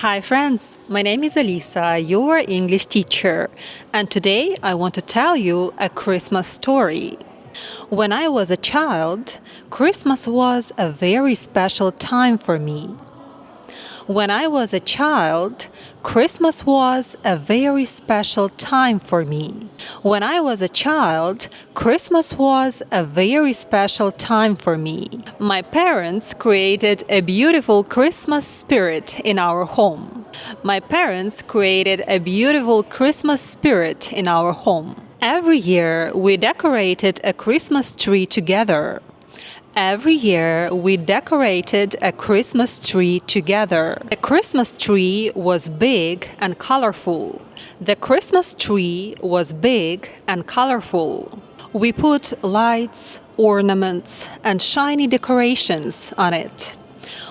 Hi friends, my name is Alisa, your English teacher, and today I want to tell you a Christmas story. When I was a child, Christmas was a very special time for me. When I was a child, Christmas was a very special time for me. When I was a child, Christmas was a very special time for me. My parents created a beautiful Christmas spirit in our home. My parents created a beautiful Christmas spirit in our home. Every year, we decorated a Christmas tree together. Every year, we decorated a Christmas tree together. The Christmas tree was big and colorful. The Christmas tree was big and colorful. We put lights, ornaments, and shiny decorations on it.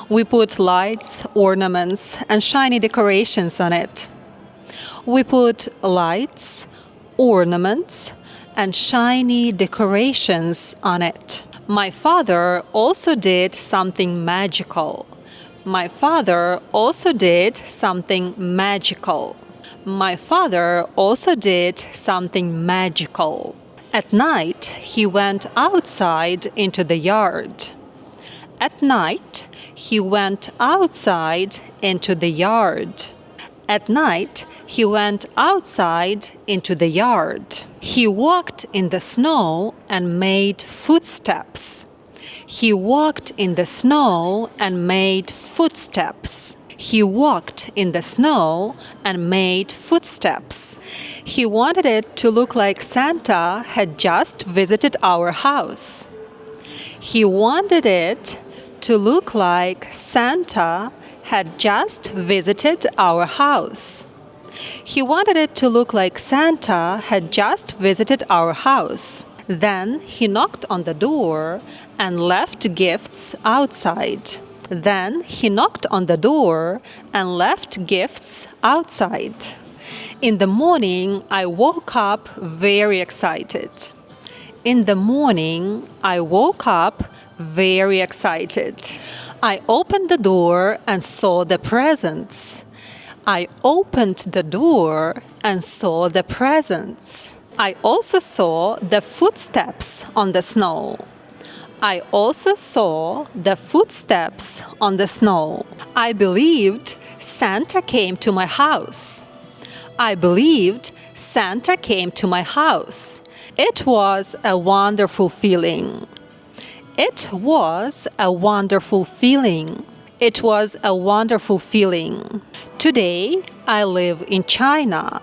We put lights, ornaments, and shiny decorations on it. We put lights, ornaments, and shiny decorations on it. My father also did something magical. My father also did something magical. My father also did something magical. At night, he went outside into the yard. At night, he went outside into the yard. At night, he went outside into the yard. He walked in the snow and made footsteps. He walked in the snow and made footsteps. He walked in the snow and made footsteps. He wanted it to look like Santa had just visited our house. He wanted it to look like Santa had just visited our house. He wanted it to look like Santa had just visited our house. Then he knocked on the door and left gifts outside. Then he knocked on the door and left gifts outside. In the morning, I woke up very excited. In the morning, I woke up very excited. I opened the door and saw the presents. I opened the door and saw the presents. I also saw the footsteps on the snow. I also saw the footsteps on the snow. I believed Santa came to my house. I believed Santa came to my house. It was a wonderful feeling. It was a wonderful feeling. It was a wonderful feeling. Today, I live in China.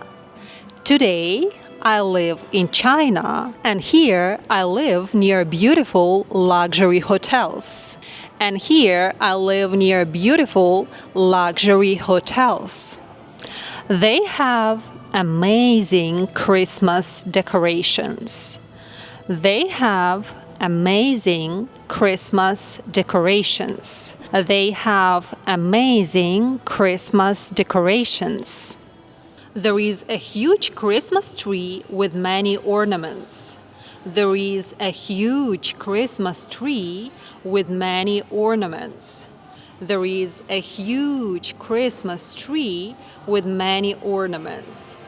Today, I live in China. And here, I live near beautiful luxury hotels. And here, I live near beautiful luxury hotels. They have amazing Christmas decorations. They have amazing Christmas decorations. They have amazing Christmas decorations. There is a huge Christmas tree with many ornaments. There is a huge Christmas tree with many ornaments. There is a huge Christmas tree with many ornaments.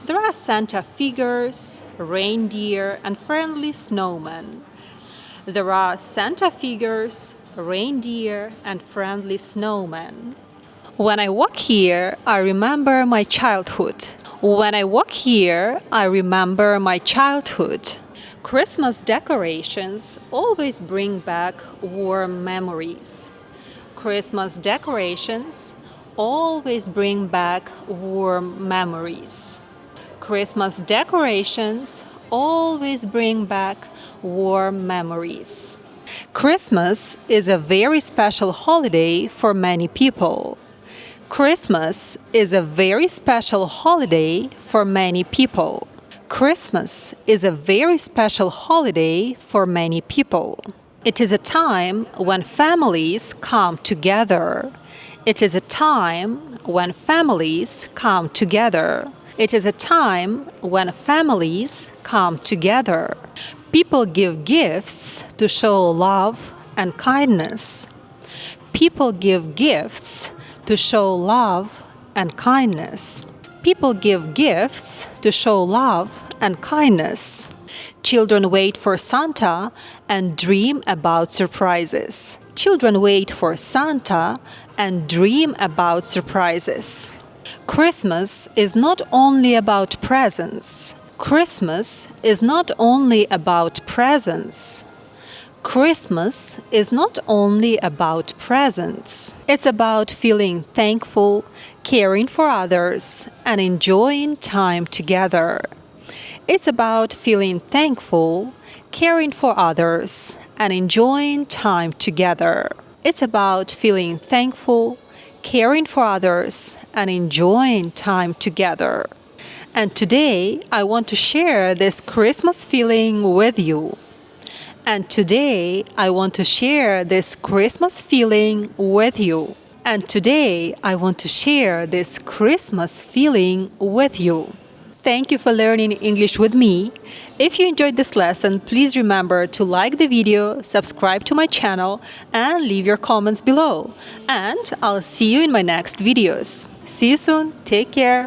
There are Santa figures, reindeer, and friendly snowmen. There are Santa figures, reindeer, and friendly snowmen. When I walk here, I remember my childhood. When I walk here, I remember my childhood. Christmas decorations always bring back warm memories. Christmas decorations always bring back warm memories. Christmas decorations always bring back warm memories. Christmas is a very special holiday for many people. Christmas is a very special holiday for many people. Christmas is a very special holiday for many people. It is a time when families come together. It is a time when families come together. It is a time when families come together. People give gifts to show love and kindness. People give gifts to show love and kindness. People give gifts to show love and kindness. Children wait for Santa and dream about surprises. Children wait for Santa and dream about surprises. Christmas is not only about presents. Christmas is not only about presents. Christmas is not only about presents. It's about feeling thankful, caring for others, and enjoying time together. It's about feeling thankful, caring for others, and enjoying time together. It's about feeling thankful, caring for others, and enjoying time together. And today, I want to share this Christmas feeling with you. And today, I want to share this Christmas feeling with you. And today, I want to share this Christmas feeling with you. Thank you for learning English with me. If you enjoyed this lesson, please remember to like the video, subscribe to my channel, and leave your comments below. And I'll see you in my next videos. See you soon. Take care.